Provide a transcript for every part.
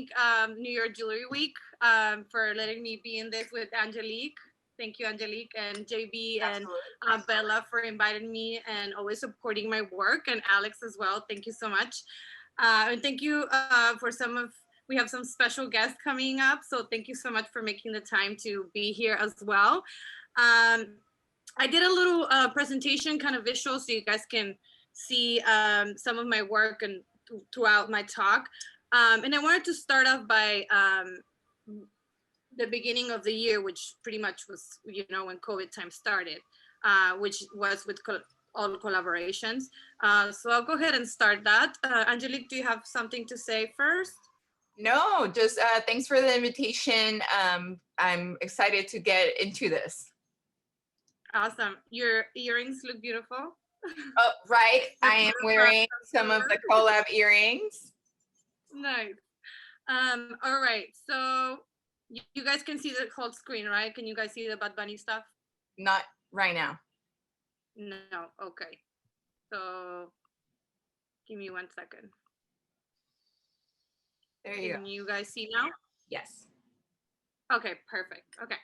thank New York Jewelry Week for letting me be in this with Angelik. Thank you, Angelik, and JB and Bella for inviting me and always supporting my work, and Alex as well. Thank you so much. And thank you for we have some special guests coming up. So thank you so much for making the time to be here as well. I did a little presentation, kind of visual, so you guys can see some of my work and throughout my talk. And I wanted to start off by the beginning of the year, which pretty much was, when COVID time started, which was with all collaborations. So I'll go ahead and start that. Angelik, do you have something to say first? No, just thanks for the invitation. I'm excited to get into this. Awesome. Your earrings look beautiful. Oh, right. I am wearing some of the collab earrings. Nice. All right. So you guys can see the whole screen, right? Can you guys see the Bad Bunny stuff? Not right now. No. Okay. So give me 1 second. There you go. Can you guys see now? Yes. Okay, perfect. Okay.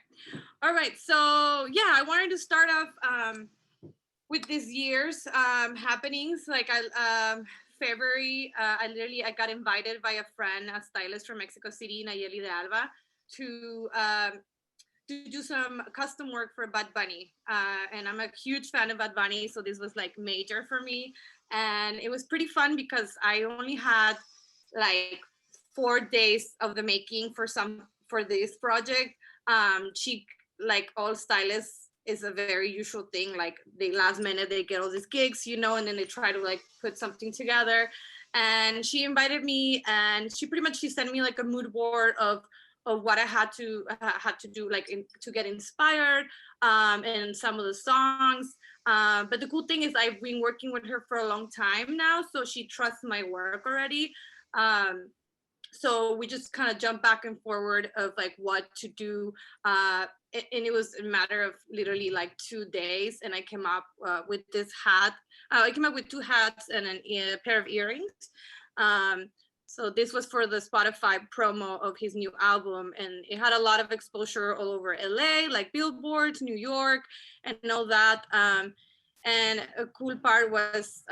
All right. So yeah, I wanted to start off with this year's happenings. Like February, I got invited by a friend, a stylist from Mexico City, Nayeli de Alba, to do some custom work for Bad Bunny. And I'm a huge fan of Bad Bunny, so this was like major for me. And it was pretty fun because I only had like 4 days of the making for this project. She, like all stylists, is a very usual thing. Like they last minute, they get all these gigs, and then they try to like put something together. And she invited me, and she sent me like a mood board of what I had to do, like to get inspired, and some of the songs. But the cool thing is I've been working with her for a long time now, so she trusts my work already. So we just kind of jump back and forward of like what to do. And it was a matter of literally like 2 days. And I came up with this hat. I came up with 2 hats and a pair of earrings. So this was for the Spotify promo of his new album. And it had a lot of exposure all over LA, like billboards, New York, and all that. And a cool part was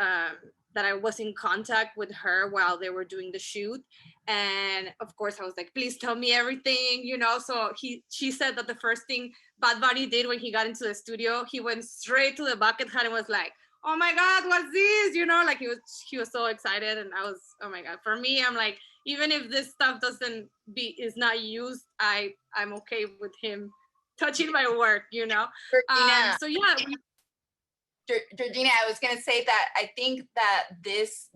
that I was in contact with her while they were doing the shoot. And of course I was like, please tell me everything, So she said that the first thing Bad Bunny did when he got into the studio, he went straight to the bucket hat and was like, oh my God, what's this? Like he was so excited. And I was, oh my God. For me, I'm like, even if this stuff is not used, I'm okay with him touching my work, So yeah. Georgina, I was gonna say that I think that this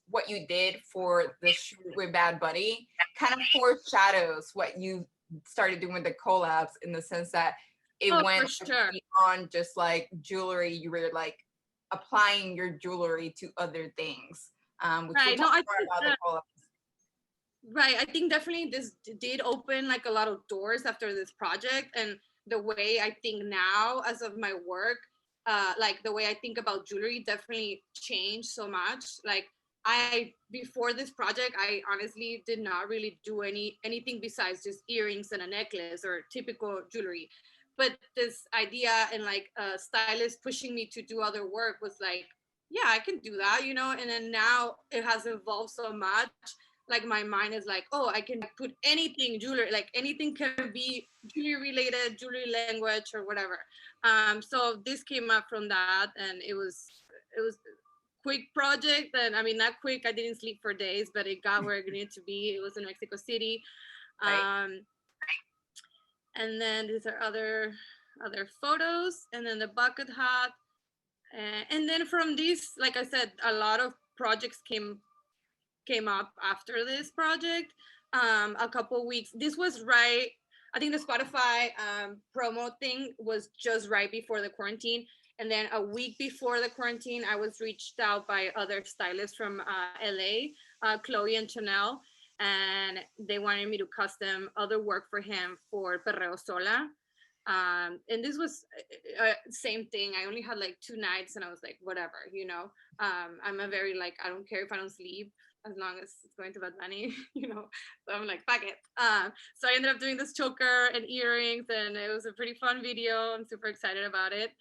what you did for the shoot with Bad Bunny kind of foreshadows what you started doing with the collabs, in the sense that it went beyond just like jewelry. You were like applying your jewelry to other things. Which right. We'll talk more about the collabs. Right. I think definitely this did open like a lot of doors after this project, and the way I think now as of my work. Like the way I think about jewelry definitely changed so much. Like before this project, I honestly did not really do anything besides just earrings and a necklace or typical jewelry. But this idea and like a stylist pushing me to do other work was like, yeah, I can do that, And then now it has evolved so much. Like my mind is like, oh, I can put anything jewelry, like anything can be jewelry related, jewelry language or whatever. So this came up from that, and it was a quick project. And I mean, not quick, I didn't sleep for days, but it got where it needed to be. It was in Mexico City. And then these are other photos, and then the bucket hat. And then from these, like I said, a lot of projects came up after this project. A couple weeks, this was right, I think the Spotify promo thing was just right before the quarantine. And then a week before the quarantine, I was reached out by other stylists from LA, Chloe and Chanel, and they wanted me to custom other work for him for Perreo Sola. And this was same thing. I only had like 2 nights, and I was like, whatever, I'm a very like, I don't care if I don't sleep. as long as it's going to Bad Bunny, you know. So I'm like, fuck it. So I ended up doing this choker and earrings, and it was a pretty fun video. I'm super excited about it.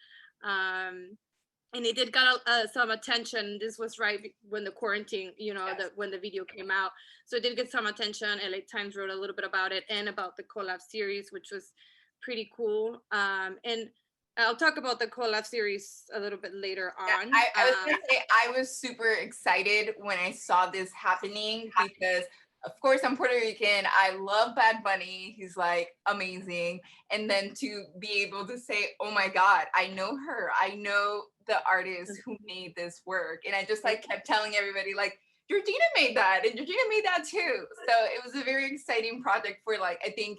And it did got some attention. This was right when the quarantine, you know, Yes. when the video came out. So it did get some attention. LA Times wrote a little bit about it and about the collab series, which was pretty cool. And I'll talk about the collab series a little bit later Yeah, on. I was gonna say I was super excited when I saw this happening because of course I'm Puerto Rican. I love Bad Bunny. He's like amazing. And then to be able to say, oh my God, I know her. I know the artist who made this work. And I just like kept telling everybody like, Georgina made that and Georgina made that too. So it was a very exciting project for like, I think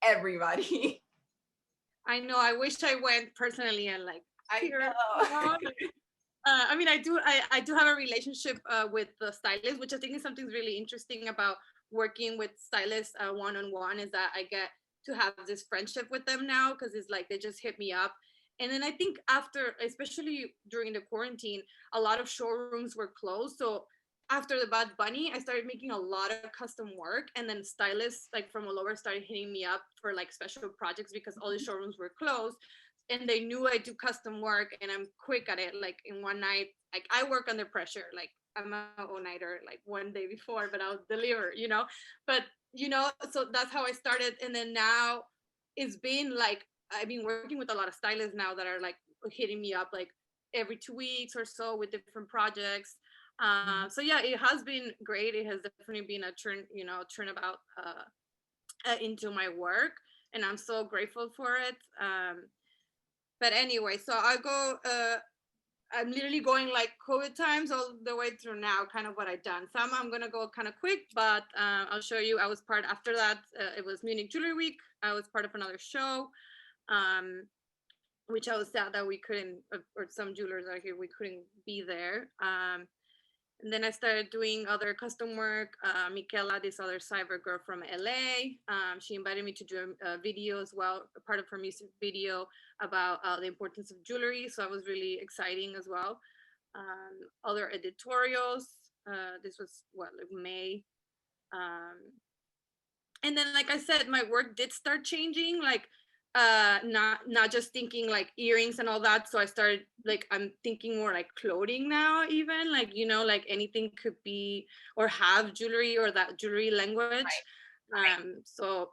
everybody. I know. I wish I went personally and like, I here, know. you know, like, I mean, I do have a relationship with the stylist, which I think is something really interesting about working with stylists one-on-one, is that I get to have this friendship with them now, because it's like they just hit me up. And then I think after, especially during the quarantine, a lot of showrooms were closed. So after the Bad Bunny, I started making a lot of custom work, and then stylists like from all over started hitting me up for like special projects because all the showrooms were closed, and they knew I do custom work and I'm quick at it. Like in one night, like I work under pressure. Like I'm a all-nighter like one day before, but I'll deliver, you know. But you know, so that's how I started. And then now it's been like I've been working with a lot of stylists now that are like hitting me up like every 2 weeks or so with different projects. So yeah, it has been great. It has definitely been a turnabout into my work, and I'm so grateful for it. But anyway, so I'm literally going like COVID times all the way through now, kind of what I've done. Some I'm gonna go kind of quick, but I'll show you. I was part after that. It was Munich Jewelry Week. I was part of another show, which I was sad that we couldn't, or some jewelers are here, we couldn't be there. And then I started doing other custom work. Michaela, this other cyber girl from LA, she invited me to do a video as well, a part of her music video about the importance of jewelry. So that was really exciting as well. Other editorials. This was like May. And then, like I said, my work did start changing. Like not just thinking like earrings and all that. So I started like, I'm thinking more like clothing now, even like, you know, like anything could be or have jewelry or that jewelry language. So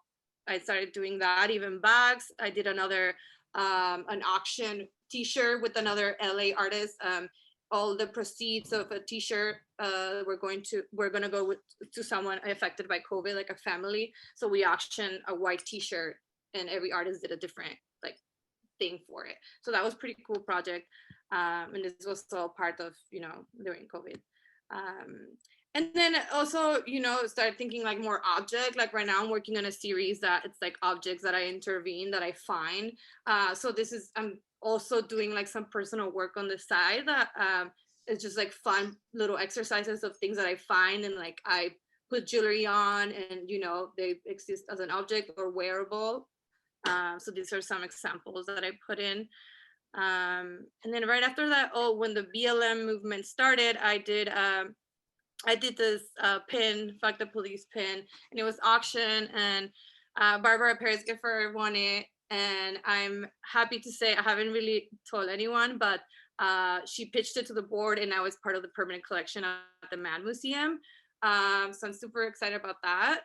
I started doing that, even bags. I did another an auction t-shirt with another LA artist. All the proceeds of a t-shirt we're gonna go to someone affected by COVID, like a family. So we auctioned a white t-shirt, and every artist did a different like thing for it. So that was pretty cool project. And this was all part of, you know, during COVID. And then also, you know, start thinking like more object. Like right now I'm working on a series that it's like objects that I intervene, that I find. So this is, I'm also doing like some personal work on the side that it's just like fun little exercises of things that I find, and like I put jewelry on, and you know, they exist as an object or wearable. So these are some examples that I put in. And then right after that, when the BLM movement started, I did this pin, Fuck the Police pin, and it was auction, and Barbara Perez Gifford won it. And I'm happy to say, I haven't really told anyone, but she pitched it to the board, and I was part of the permanent collection at the Mad Museum. So I'm super excited about that.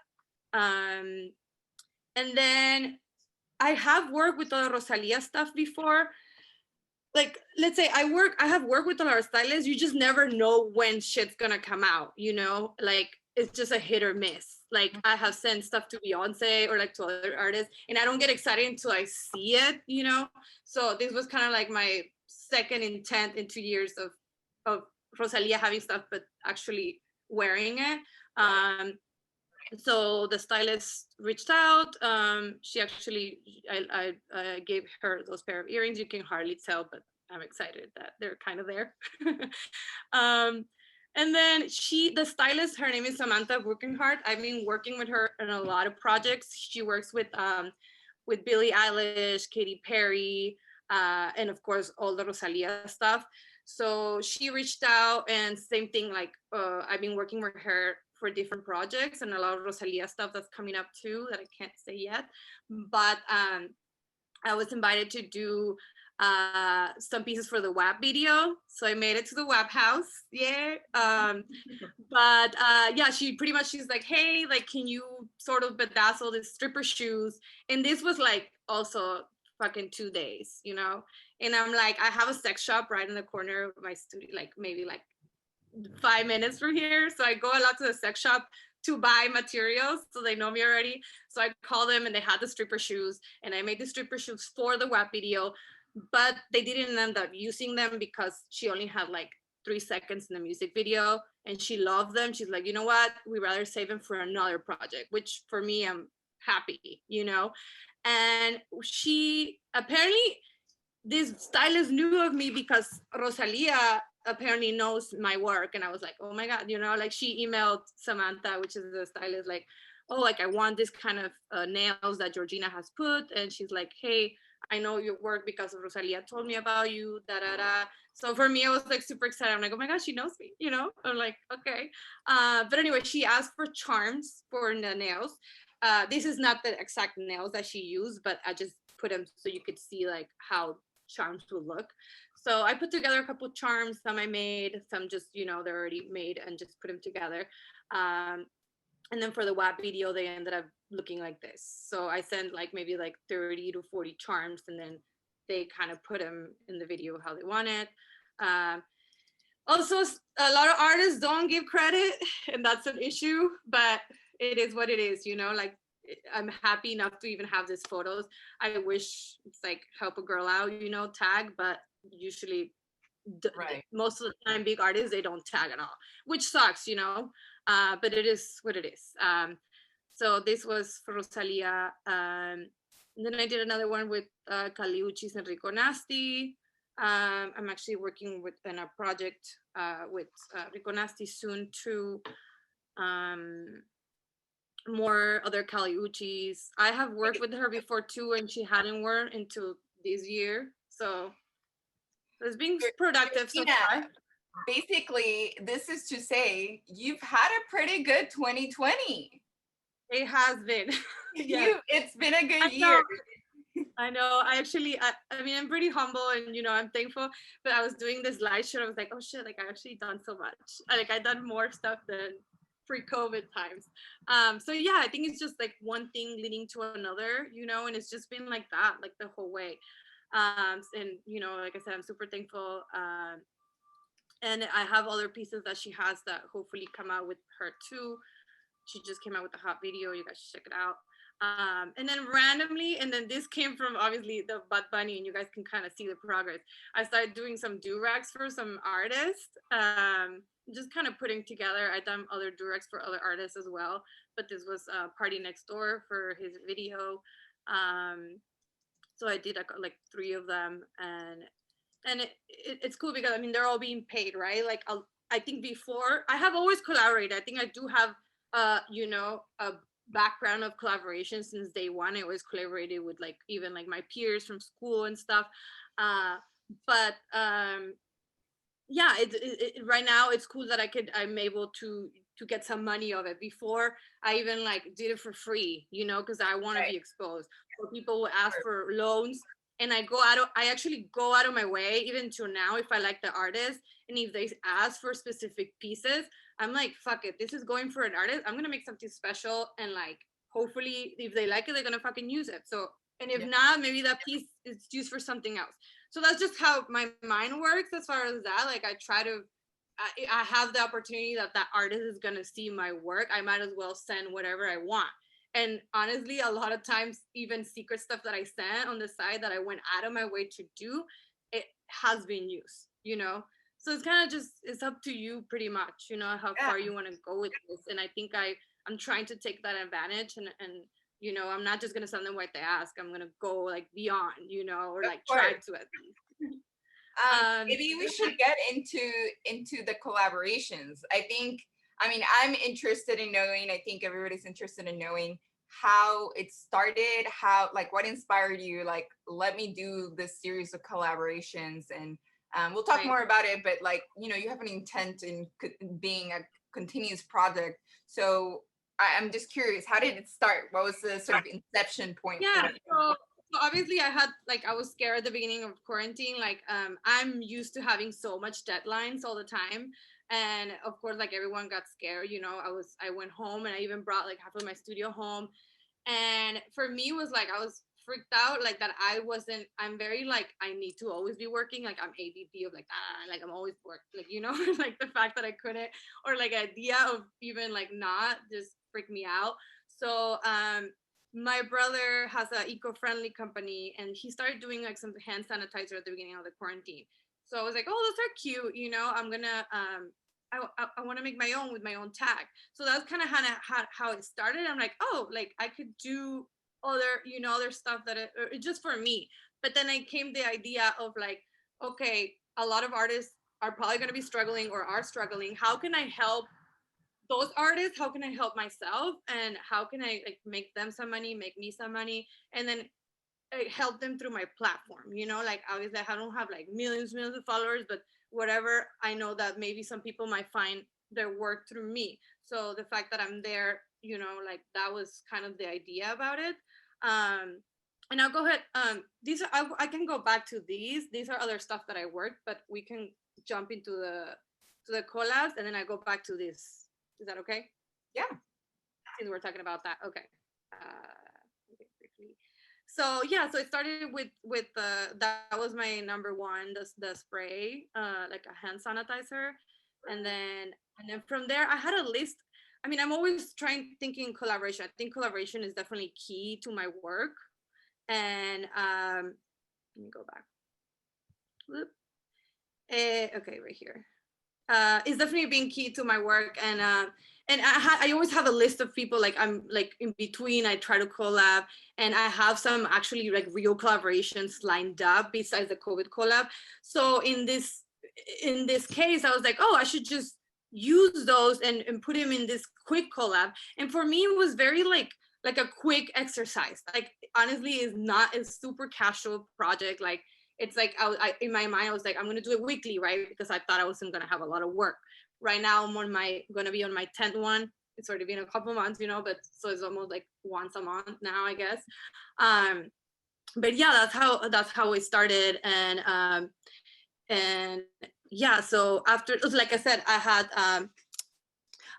And then I have worked with the Rosalia stuff before. Like, let's say I have worked with a lot of stylists. You just never know when shit's gonna come out, you know? Like, it's just a hit or miss. Like, I have sent stuff to Beyonce or like to other artists, and I don't get excited until I see it, you know? So this was kind of like my second intent in 2 years of Rosalia having stuff, but actually wearing it. So the stylist reached out. She actually, I gave her those pair of earrings. You can hardly tell, but I'm excited that they're kind of there. And then the stylist, her name is Samantha Buchenhardt. I've been working with her on a lot of projects. She works with Billie Eilish, Katy Perry, and of course all the Rosalia stuff. So she reached out, and same thing, like I've been working with her for different projects and a lot of Rosalia stuff that's coming up too that I can't say yet. But I was invited to do some pieces for the WAP video. So I made it to the WAP house. Yeah. But yeah, she's like, hey, like, can you sort of bedazzle the stripper shoes? And this was like also fucking 2 days, you know? And I'm like, I have a sex shop right in the corner of my studio, like maybe like 5 minutes from here. So I go a lot to the sex shop to buy materials, so they know me already. So I call them, and they had the stripper shoes, and I made the stripper shoes for the WAP video, but they didn't end up using them because she only had like 3 seconds in the music video, and she loved them. She's like, you know what, we'd rather save them for another project, which for me, I'm happy, you know. And she apparently, this stylist knew of me because Rosalia apparently knows my work. And I was like, oh my God, you know, like she emailed Samantha, which is the stylist, like, oh, like I want this kind of nails that Georgina has put. And she's like, hey, I know your work because Rosalia told me about you, da da da. So for me, I was like super excited. I'm like, oh my gosh, she knows me, you know? I'm like, okay. But anyway, she asked for charms for the nails. This is not the exact nails that she used, but I just put them so you could see like how charms would look. So I put together a couple charms. Some I made, some just, you know, they're already made, and just put them together. And then for the WAP video, they ended up looking like this. So I sent like maybe like 30 to 40 charms, and then they kind of put them in the video how they wanted. Also, a lot of artists don't give credit, and that's an issue, but it is what it is, you know, like I'm happy enough to even have these photos. I wish it's like help a girl out, you know, tag, but usually Right. most of the time big artists, they don't tag at all, which sucks, you know, but it is what it is. So this was for Rosalia. Then I did another one with Caliucci's and Rico Nasty. I'm actually working with in a project with Rico Nasty soon too. More other Caliucci's. I have worked with her before too, and she hadn't worn until this year. So it's been productive so far. Basically, this is to say you've had a pretty good 2020. It has been. Yeah. It's been a good year. I know. I mean, I'm pretty humble, and you know, I'm thankful. But I was doing this live show. I was like, oh shit! Like I actually done so much. Like I done more stuff than pre-COVID times. So yeah, I think it's just like one thing leading to another, you know, and it's just been like that, like the whole way. And you know, like I said, I'm super thankful. And I have other pieces that she has that hopefully come out with her too. She just came out with a hot video. You guys should check it out. And then randomly, and then this came from obviously the Bad Bunny, and you guys can kind of see the progress. I started doing some do-rags for some artists, just kind of putting together. I've done other do-rags for other artists as well, but this was Party Next Door for his video. So I did like 3 of them, and it's cool because I mean they're all being paid, right? Like I think before I have always collaborated. I think I do have you know, a background of collaboration since day one. I always collaborated with like even like my peers from school and stuff. But yeah, right now it's cool that I'm able to get some money of it. Before I even like did it for free, you know, because I want to be exposed. Or people will ask for loans, and I actually go out of my way, even to now, if I like the artist, and if they ask for specific pieces, I'm like, fuck it, this is going for an artist. I'm gonna make something special, and like hopefully if they like it, they're gonna fucking use it. So, and if not, maybe that piece is used for something else. So that's just how my mind works as far as that. Like I try to, I have the opportunity that artist is gonna see my work. I might as well send whatever I want. And honestly, a lot of times, even secret stuff that I sent on the side that I went out of my way to do, it has been used, you know? So it's kind of just, it's up to you pretty much, you know, how far you want to go with this. And I think I'm trying to take that advantage, and you know, I'm not just going to send them what they ask. I'm going to go like beyond, you know, or like try to at least. Maybe we should get into the collaborations. I mean, I'm interested in knowing, I think everybody's interested in knowing how it started, how, like, what inspired you, like, let me do this series of collaborations, and we'll talk more about it, but like, you know, you have an intent in being a continuous project. So I'm just curious, how did it start? What was the sort of inception point? Yeah, so obviously I had, like, I was scared at the beginning of quarantine. Like, I'm used to having so much deadlines all the time. And of course, like, everyone got scared, you know. I went home, and I even brought like half of my studio home. And for me, it was like, I was freaked out, like, that I'm very, like, I need to always be working. Like, I'm ADD of, like, like, I'm always working, like, you know. Like, the fact that I couldn't, or like idea of even like not, just freaked me out. So my brother has an eco-friendly company, and he started doing like some hand sanitizer at the beginning of the quarantine. So I was like, oh, those are cute, you know. I'm gonna I want to make my own with my own tag. So that's kind of how it started. I'm like, oh, like, I could do other, you know, other stuff that just for me. But then I came the idea of, like, okay, a lot of artists are probably going to be struggling or are struggling. How can I help those artists? How can I help myself? And how can I, like, make them some money, make me some money, and then help them through my platform, you know. Like, obviously I don't have like millions of followers, but whatever, I know that maybe some people might find their work through me. So the fact that I'm there, you know, like, that was kind of the idea about it. And I'll go ahead, these are, I can go back to these are other stuff that I worked, but we can jump into the collabs, and then I go back to this. Is that okay? Yeah, Since we're talking about that. Okay. Okay, briefly. So yeah, so it started with that was my number one, the spray, like a hand sanitizer. And then from there I had a list. I mean, I'm always thinking collaboration. I think collaboration is definitely key to my work. And let me go back. Whoop. Okay, right here. It's definitely been key to my work. And I always have a list of people, like, I'm like in between, I try to collab, and I have some actually like real collaborations lined up besides the COVID collab. So in this case, I was like, oh, I should just use those and put them in this quick collab. And for me, it was very like a quick exercise. Like, honestly, it's not a super casual project. Like, it's like I in my mind I was like, I'm gonna do it weekly, right? Because I thought I wasn't gonna have a lot of work. Right now I'm gonna be on my 10th one. It's already been a couple months, you know, but so it's almost like once a month now, I guess. But yeah, that's how it started. And yeah, so after, like I said, I had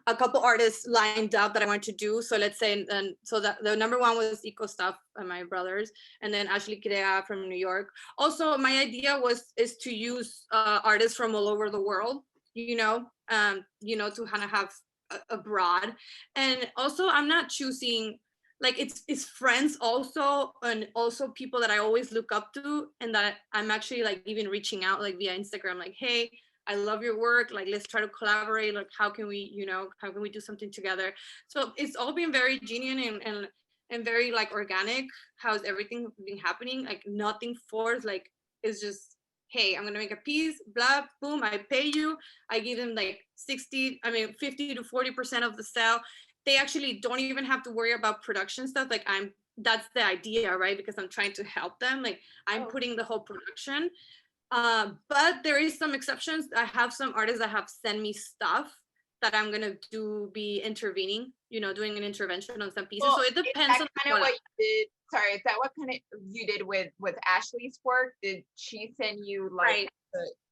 a couple artists lined up that I wanted to do. So let's say, and so that the number one was Eco Stuff and my brothers, and then Angelik Vizcarrondo from New York. Also, my idea is to use artists from all over the world, you know, to kind of have abroad. And also, I'm not choosing, like, it's friends also, and also people that I always look up to, and that I'm actually like even reaching out like via Instagram, like, hey, I love your work. Like, let's try to collaborate. Like, how can we do something together? So it's all been very genuine and very like organic. How's everything been happening? Like, nothing forced. Like, it's just, hey, I'm gonna make a piece, blah, boom, I pay you. I give them like 50 to 40% of the sale. They actually don't even have to worry about production stuff. Like, that's the idea, right? Because I'm trying to help them. Like, I'm putting the whole production. But there is some exceptions. I have some artists that have sent me stuff that I'm gonna be intervening, doing an intervention on some pieces. Well, so it depends on kind of what you did. Sorry, is that what kind of you did with Ashley's work? Did she send you like right.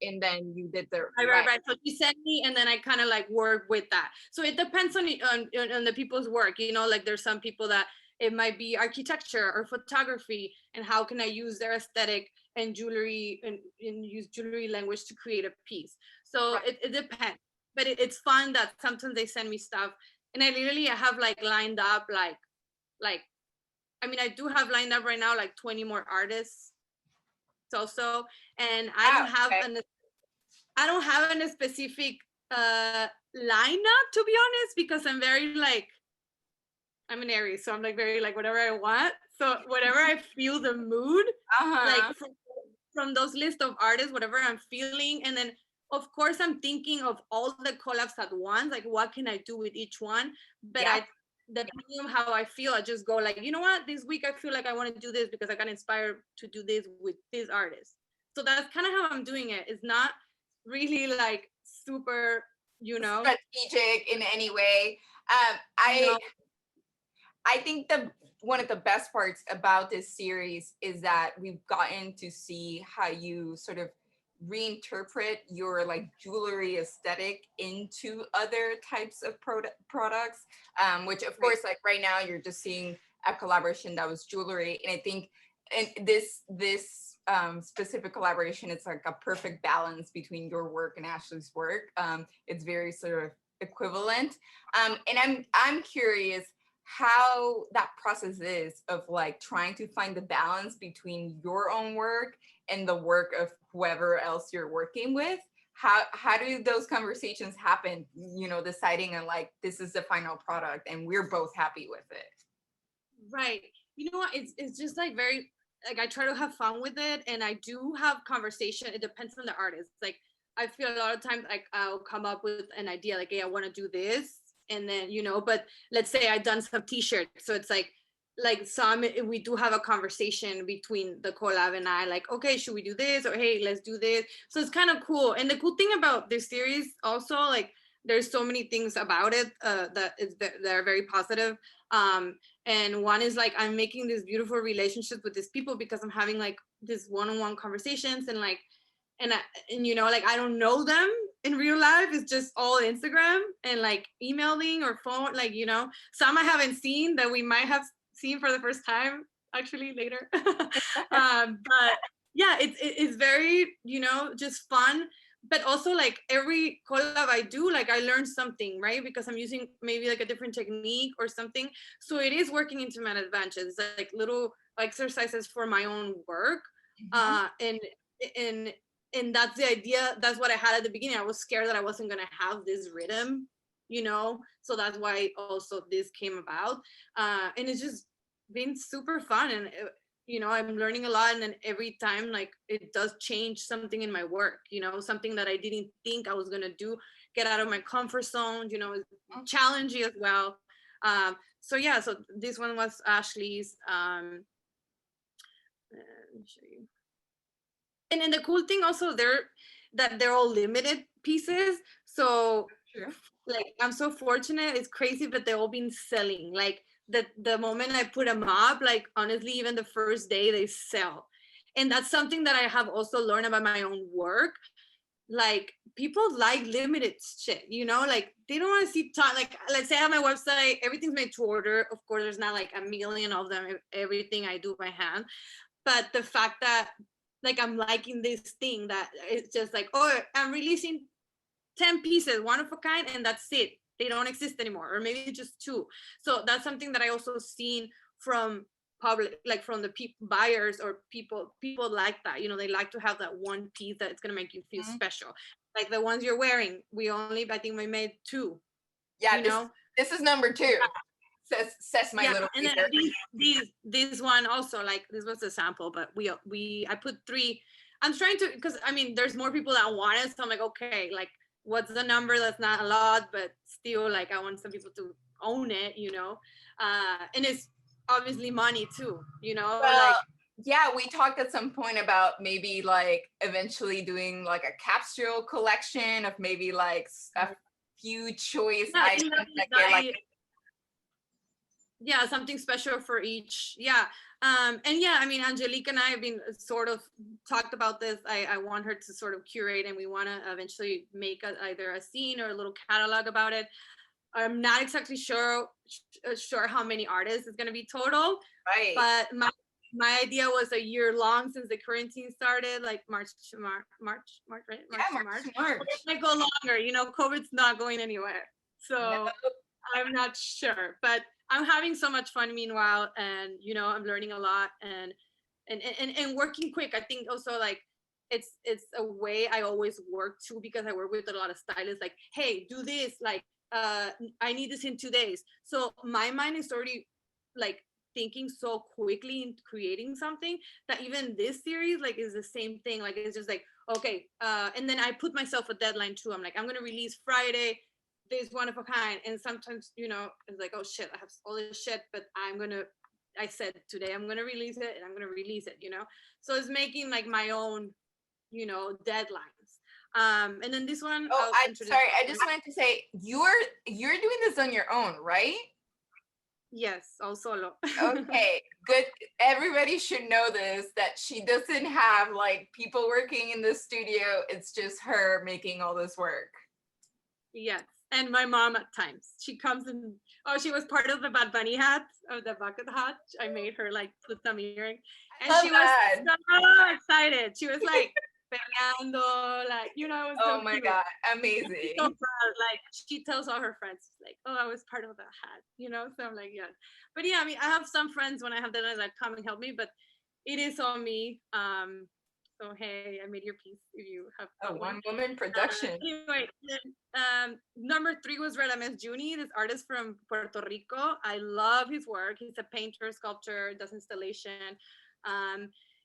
And then you did the right. So she sent me, and then I kind of like work with that. So it depends on the people's work. Like, there's some people that it might be architecture or photography, and how can I use their aesthetic and jewelry and use jewelry language to create a piece. So right. it depends, but it's fun that sometimes they send me stuff, and I have like lined up like I do have lined up right now like 20 more artists also, and I don't have a specific lineup, to be honest, because I'm very like, I'm an Aries, so I'm like very like whatever I want. So whatever I feel the mood, like from those list of artists, whatever I'm feeling. And then of course I'm thinking of all the collabs at once, like what can I do with each one? But depending on how I feel, I just go like, you know what, this week I feel like I want to do this because I got inspired to do this with this artist. So that's kind of how I'm doing it. It's not really like super, strategic in any way. you know, I think the one of the best parts about this series is that we've gotten to see how you sort of reinterpret your like jewelry aesthetic into other types of products, which of course, like right now you're just seeing a collaboration that was jewelry, and I think in this specific collaboration, it's like a perfect balance between your work and Ashley's work. It's very sort of equivalent, and I'm curious how that process is of like trying to find the balance between your own work and the work of whoever else you're working with. How do those conversations happen, deciding on like, this is the final product and we're both happy with it? Right. You know what, it's just like very, like, I try to have fun with it, and I do have conversation. It depends on the artist. Like, I feel a lot of times like I'll come up with an idea like, hey, I want to do this, and then but let's say I've done some t-shirts, so it's like some, we do have a conversation between the collab and I, like, okay, should we do this, or hey, let's do this. So it's kind of cool. And the cool thing about this series also, like, there's so many things about it that are very positive. And one is like, I'm making this beautiful relationships with these people because I'm having like this one-on-one conversations, and like, and like, I don't know them in real life. It's just all Instagram and like emailing or phone, like, some I haven't seen that we might have seen for the first time actually later. But yeah, it's very, just fun. But also, like, every collab I do, like, I learn something, right? Because I'm using maybe like a different technique or something. So it is working into my advantage. It's like little exercises for my own work. And that's the idea. That's what I had at the beginning. I was scared that I wasn't gonna have this rhythm, so that's why also this came about. And it's just been super fun, and I'm learning a lot, and then every time, like, it does change something in my work, something that I didn't think I was gonna do, get out of my comfort zone, it's challenging as well. So yeah, so this one was Ashley's. Let me show you. And then the cool thing also, they're all limited pieces. So like, I'm so fortunate. It's crazy, but they've all been selling. Like, the moment I put them up, like, honestly, even the first day they sell. And that's something that I have also learned about my own work. Like, people like limited shit, like, they don't want to see like, let's say I have my website, everything's made to order. Of course, there's not like a million of them, everything I do by hand. But the fact that, like, I'm liking this thing that it's just like, oh, I'm releasing 10 pieces, one of a kind, and that's it. They don't exist anymore, or maybe just 2. So that's something that I also seen from public, like from the buyers, or people like that. They like to have that one piece that it's gonna make you feel special. Like the ones you're wearing, I think we made 2. Yeah, this is number 2. Says my little. And then this one also, like, this was a sample, but I put 3. I'm trying to, because I mean, there's more people that want it, so I'm like, okay, like, what's the number? That's not a lot, but still, like, I want some people to own it, and it's obviously money too, Well, like, yeah, we talked at some point about maybe like eventually doing like a capsule collection of maybe like a few choice items that get like. Yeah, something special for each. Yeah. And yeah, I mean, Angelik and I have been sort of talked about this. I want her to sort of curate, and we want to eventually make either a scene or a little catalog about it. I'm not exactly sure how many artists is going to be total. Right. But my idea was a year long since the quarantine started, like March to March, right? March. It might go longer. COVID's not going anywhere. So no. I'm not sure, but I'm having so much fun meanwhile, and I'm learning a lot, and working quick. I think also, like, it's a way I always work too, because I work with a lot of stylists, like, hey, do this, like, I need this in 2 days. So my mind is already like thinking so quickly in creating something, that even this series, like, is the same thing. Like, it's just like, okay, and then I put myself a deadline too. I'm like, I'm gonna release Friday. this one of a kind. And sometimes, you know, it's like, oh shit, I have all this shit, but I said today I'm gonna release it and I'm gonna release it, you know. So it's making like my own, you know, deadlines. And then this one, Oh, I'll introduce. sorry, I just wanted to say you're doing this on your own, right? Yes, all solo. Okay, good. Everybody should know this, that she doesn't have like people working in the studio. It's just her making all this work. Yes, and my mom at times. She comes and she was part of the Bad Bunny hat, of the bucket hat. I made her like put some earring, and Love she that. was so excited. She was like peleando, like, you know, it was Oh so my cute. God, She's amazing. so proud. Like she tells all her friends, like, "Oh, I was part of that hat," you know. So I'm like, yeah. But yeah, I mean, I have some friends when I have deadlines that come and help me, but it is on me. So hey, I made your piece. If you have A one-woman production. Anyway, then, number 3 was Radames Juni, this artist from Puerto Rico. I love his work. He's a painter, sculptor, does installation.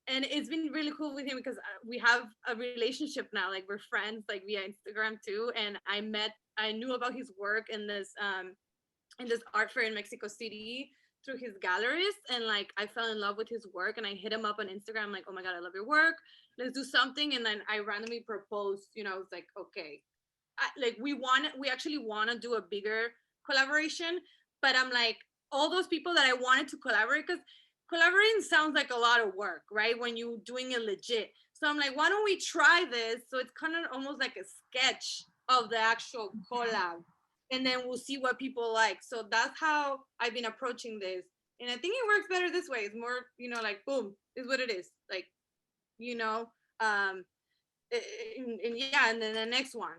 And it's been really cool with him because we have a relationship now. Like we're friends, like via Instagram too. And I knew about his work in this art fair in Mexico City through his galleries, and like I fell in love with his work, and I hit him up on Instagram like, oh my god, I love your work, let's do something. And then I randomly proposed, you know, it's like, okay, we actually want to do a bigger collaboration, but I'm like, all those people that I wanted to collaborate, because collaborating sounds like a lot of work, right, when you're doing it legit. So I'm like, why don't we try this, so it's kind of almost like a sketch of the actual collab, and then we'll see what people like. So that's how I've been approaching this, and I think it works better this way. It's more, you know, like boom, is what it is, like, you know. um and yeah, and then the next one,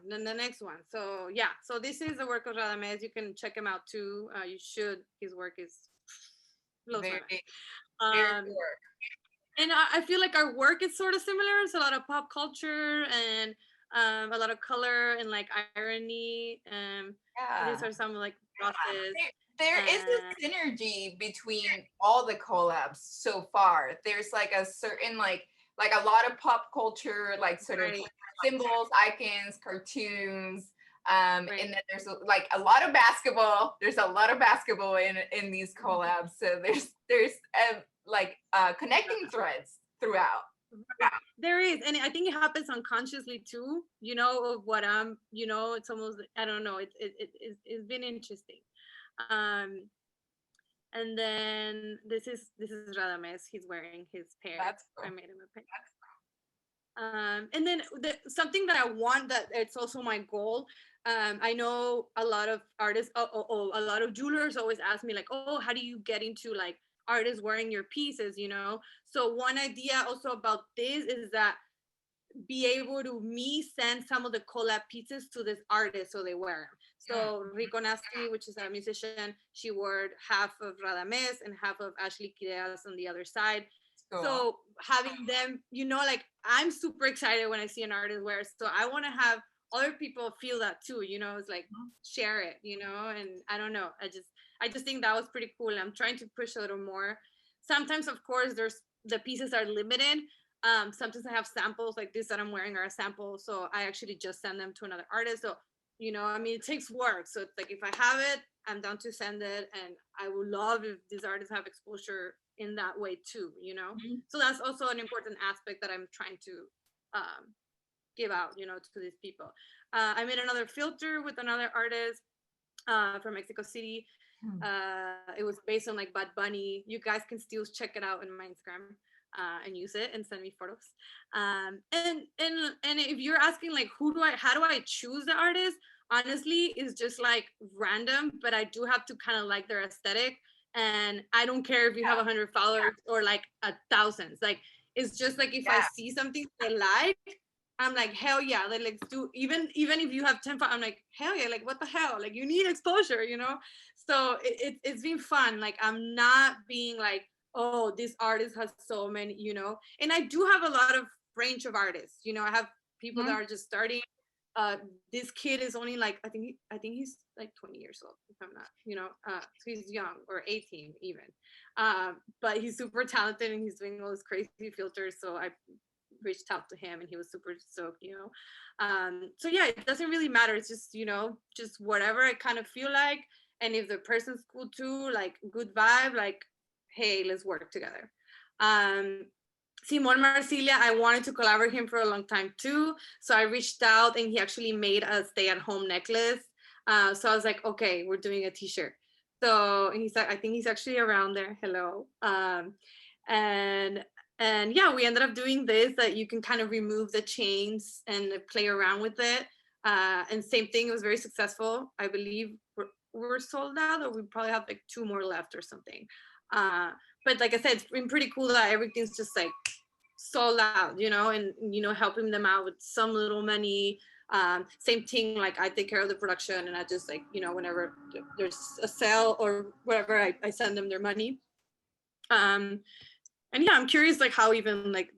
so yeah, so this is the work of Radames. You can check him out too. You should. His work is Very, um good work. and I feel like our work is sort of similar. It's a lot of pop culture and a lot of color and like irony. Yeah. These are some like process. There is a synergy between all the collabs so far. There's like a certain like a lot of pop culture, like sort of symbols, icons, cartoons. And then there's like a lot of basketball. There's a lot of basketball in these collabs. So there's connecting threads throughout. There is, and I think it happens unconsciously too. You know, of what I'm. You know, it's almost, I don't know. It's been interesting. And then this is Radames. He's wearing his pair. That's cool. I made him a pair. And then something that I want, that it's also my goal. I know a lot of artists, a lot of jewelers always ask me like, oh, how do you get into like artists wearing your pieces, you know? So one idea also about this is that be able to send some of the collab pieces to this artist so they wear them. So Rico Nasty, which is a musician, she wore half of Radames and half of Angelik Vizcarrondo on the other side. Cool. So having them, you know, like I'm super excited when I see an artist wear. So I want to have other people feel that too, you know. It's like share it, you know. And I don't know, I just think that was pretty cool. I'm trying to push a little more. Sometimes, of course, the pieces are limited. Sometimes I have samples like this that I'm wearing are a sample, so I actually just send them to another artist. So, you know, I mean, it takes work. So it's like, if I have it, I'm down to send it, and I would love if these artists have exposure in that way too, you know. So that's also an important aspect that I'm trying to give out, you know, to these people. I made another filter with another artist from Mexico City. It was based on like Bad Bunny. You guys can still check it out in my Instagram and use it and send me photos. And if you're asking like how do I choose the artist? Honestly, it's just like random, but I do have to kind of like their aesthetic. And I don't care if you have 100 followers or like 1,000. Like, it's just like if I see something I like, I'm like, hell yeah, like, let's do. Even if you have 10, I'm like, hell yeah, like what the hell? Like, you need exposure, you know? So it's been fun. Like, I'm not being like, oh, this artist has so many, you know? And I do have a lot of range of artists. You know, I have people that are just starting. This kid is only like, I think he's like 20 years old, if I'm not, you know, so he's young, or 18 even. But he's super talented and he's doing all these crazy filters. So I reached out to him and he was super stoked, you know. So yeah, it doesn't really matter. It's just, you know, just whatever I kind of feel like. And if the person's cool too, like good vibe, like, hey, let's work together. Simon Marsilia, I wanted to collaborate with him for a long time too. So I reached out and he actually made a stay-at-home necklace. So I was like, okay, we're doing a t-shirt. So he's like, I think he's actually around there. Hello. And yeah, we ended up doing this, that you can kind of remove the chains and play around with it. And same thing, it was very successful. I believe we're sold out, or we probably have like 2 more left or something. But like I said, it's been pretty cool that everything's just like sold out, you know, and, you know, helping them out with some little money. Same thing, like I take care of the production and I just like, you know, whenever there's a sale or whatever, I send them their money. And yeah, I'm curious like how even like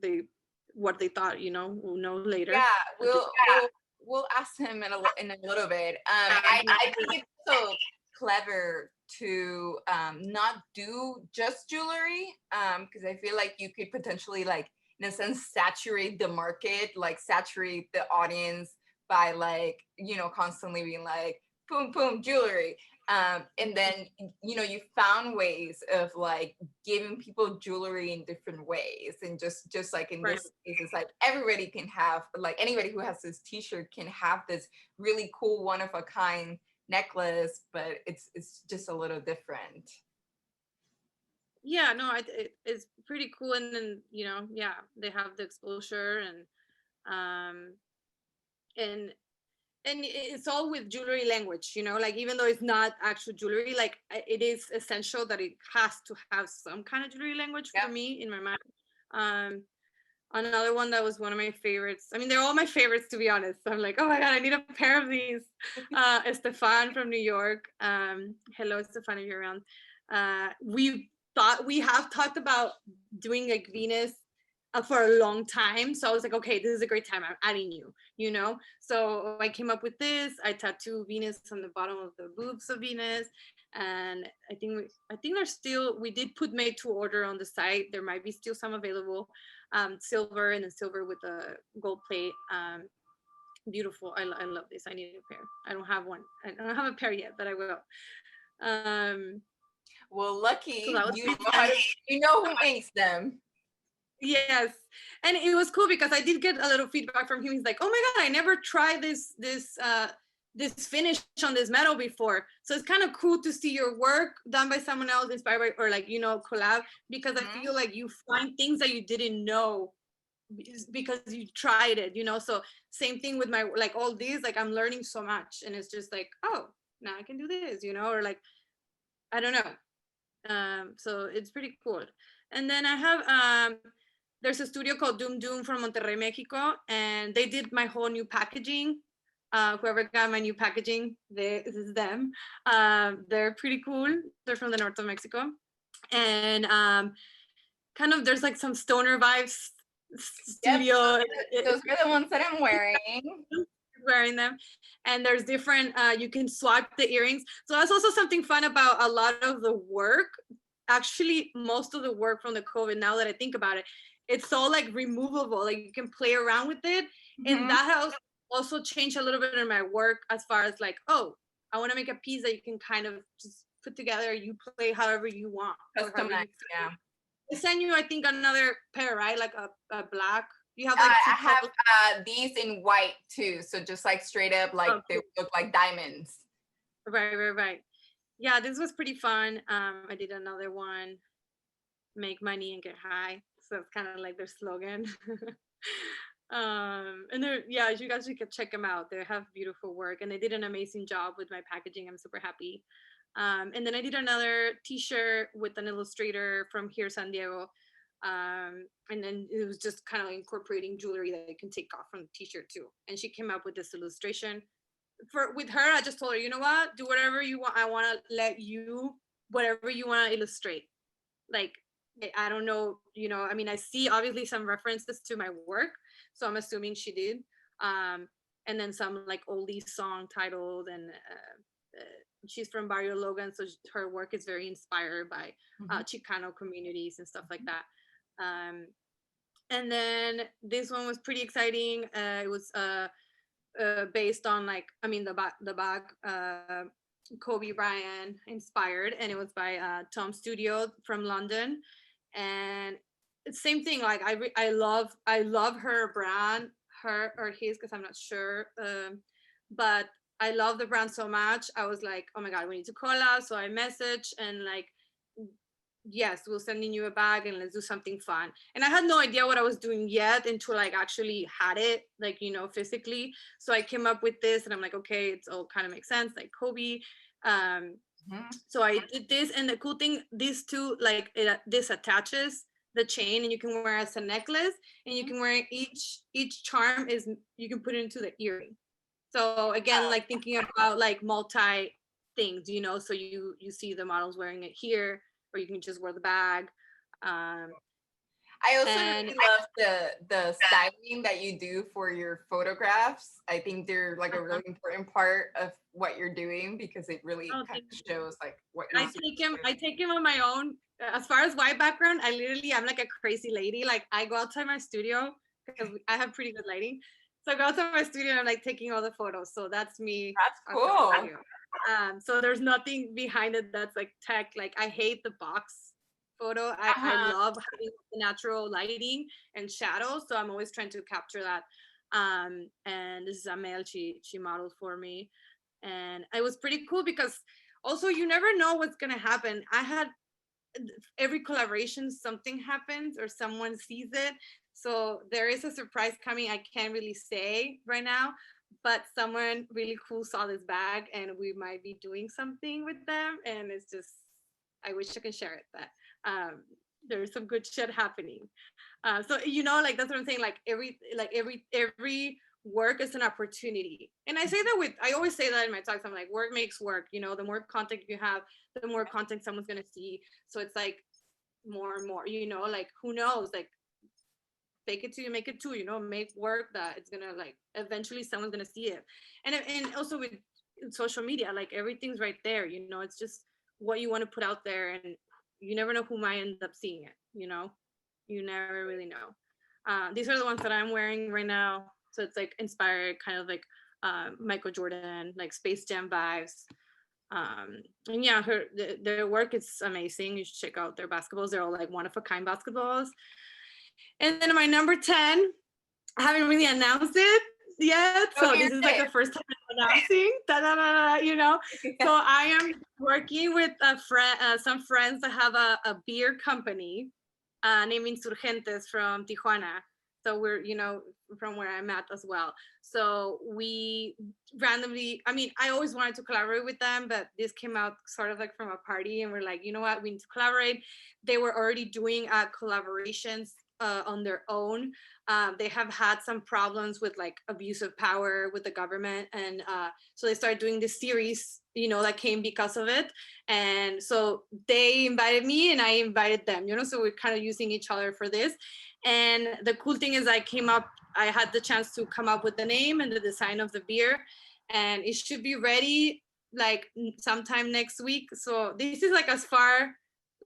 what they thought, you know, we'll know later. Yeah, we'll ask him in a little bit. I think it's so clever to not do just jewelry, because I feel like you could potentially, like, in a sense, saturate the market, like saturate the audience by, like, you know, constantly being like boom boom jewelry. And then, you know, you found ways of like giving people jewelry in different ways, and just like in this case, it's like everybody can have, like, anybody who has this t-shirt can have this really cool one of a kind necklace, but it's just a little different. Yeah, no, it's pretty cool. And then, you know, yeah, they have the exposure and it's all with jewelry language, you know, like even though it's not actual jewelry, like it is essential that it has to have some kind of jewelry language for me in my mind. Another one that was one of my favorites, I mean, they're all my favorites, to be honest. I'm like, oh my God, I need a pair of these. Estefan from New York. Hello, Estefan, if you're around. We have talked about doing like Venus for a long time. So I was like, okay, this is a great time. I'm adding you, you know? So I came up with this. I tattooed Venus on the bottom of the boobs of Venus. And I think there's still, we did put made to order on the site. There might be still some available. Silver, and then silver with a gold plate. Beautiful. I love this. I need a pair. I don't have one. I don't have a pair yet, but I will. Well, lucky so you know who makes them. Yes, and it was cool because I did get a little feedback from him. He's like, "Oh my God, I never tried this finish on this metal before." So it's kind of cool to see your work done by someone else, inspired by, or like, you know, collab, because I feel like you find things that you didn't know because you tried it, you know. So same thing with my, like, all these, like, I'm learning so much, and it's just like, oh, now I can do this, you know, or like, I don't know. So it's pretty cool. And then I have there's a studio called Doom Doom from Monterrey, Mexico, and they did my whole new packaging. Whoever got my new packaging, this is them. They're pretty cool. They're from the north of Mexico. And kind of there's like some stoner vibes studio. Yep, those are the ones that I'm wearing them. And there's different, you can swap the earrings. So that's also something fun about a lot of the work. Actually, most of the work from the COVID, now that I think about it, it's all like removable, like you can play around with it. And that has also changed a little bit in my work, as far as like, oh, I want to make a piece that you can kind of just put together, you play however you want. customized. Yeah, I sent you, I think, another pair, right? Like a black. You have like I have these in white too, so just like straight up, like they look like diamonds. Right. Yeah, this was pretty fun. I did another one, make money and get high. So it's kind of like their slogan. And they're, yeah, you guys should check them out. They have beautiful work, and they did an amazing job with my packaging. I'm super happy. And then I did another t-shirt with an illustrator from here, San Diego. And then it was just kind of incorporating jewelry that you can take off from the t-shirt too. And she came up with this illustration. With her, I just told her, you know what, do whatever you want. I want to let you, whatever you want to illustrate. Like, I don't know, you know, I mean, I see obviously some references to my work, so I'm assuming she did. And then some like oldie song titled, and she's from Barrio Logan, so her work is very inspired by Chicano communities and stuff like that. And then this one was pretty exciting. It was based on like, I mean, the bag Kobe Bryant inspired, and it was by Tom Studio from London. And it's same thing. Like I love her brand, her or his, because I'm not sure. But I love the brand so much. I was like, oh my god, we need to collab. So I messaged and like, yes, we'll sending you a bag and let's do something fun. And I had no idea what I was doing yet until like actually had it, like, you know, physically. So I came up with this and I'm like, okay, it's all kind of makes sense, like Kobe. um so I did this, and the cool thing, these two, like this attaches the chain and you can wear it as a necklace, and you can wear each charm is, you can put it into the earring. So again, like thinking about like multi things, you know, so you see the models wearing it here, or you can just wear the bag. I also And really love the styling that you do for your photographs. I think they're like a really important part of what you're doing, because it really kind of shows like what you're I take him on my own. As far as white background, I'm like a crazy lady. Like I go outside my studio because I have pretty good lighting. So I go outside my studio and I'm like taking all the photos. So that's me. That's cool. So there's nothing behind it that's like tech. Like I hate the box photo. I love having the natural lighting and shadows. So I'm always trying to capture that. And this is Amel, she modeled for me. And it was pretty cool because also you never know what's gonna happen. I had every collaboration, something happens or someone sees it. So there is a surprise coming. I can't really say right now, but someone really cool saw this bag and we might be doing something with them. And it's just, I wish I could share it, but there's some good shit happening. So you know, like that's what I'm saying. Like every work is an opportunity. And I say that I always say that in my talks. I'm like, work makes work. You know, the more content you have, the more content someone's gonna see. So it's like more and more. You know, like who knows? Like fake it till you make it too. You know, make work that it's gonna like eventually someone's gonna see it. And also with social media, like everything's right there. You know, it's just what you want to put out there, and you never know who might end up seeing it. You know, you never really know. These are the ones that I'm wearing right now. So it's like inspired kind of like Michael Jordan, like Space Jam vibes. And yeah, their work is amazing. You should check out their basketballs. They're all like one of a kind basketballs. And then my number 10, I haven't really announced it yet. So this is like the first time I'm announcing, you know. So I am working with some friends that have a beer company named Insurgentes from Tijuana. So we're, you know, from where I'm at as well. So we randomly, I mean, I always wanted to collaborate with them, but this came out sort of like from a party, and we're like, you know what, we need to collaborate. They were already doing collaborations on their own. They have had some problems with like abuse of power with the government, and so they started doing this series, you know, that came because of it. And so they invited me and I invited them, you know, so we're kind of using each other for this. And the cool thing is I had the chance to come up with the name and the design of the beer, and it should be ready like sometime next week. So this is like as far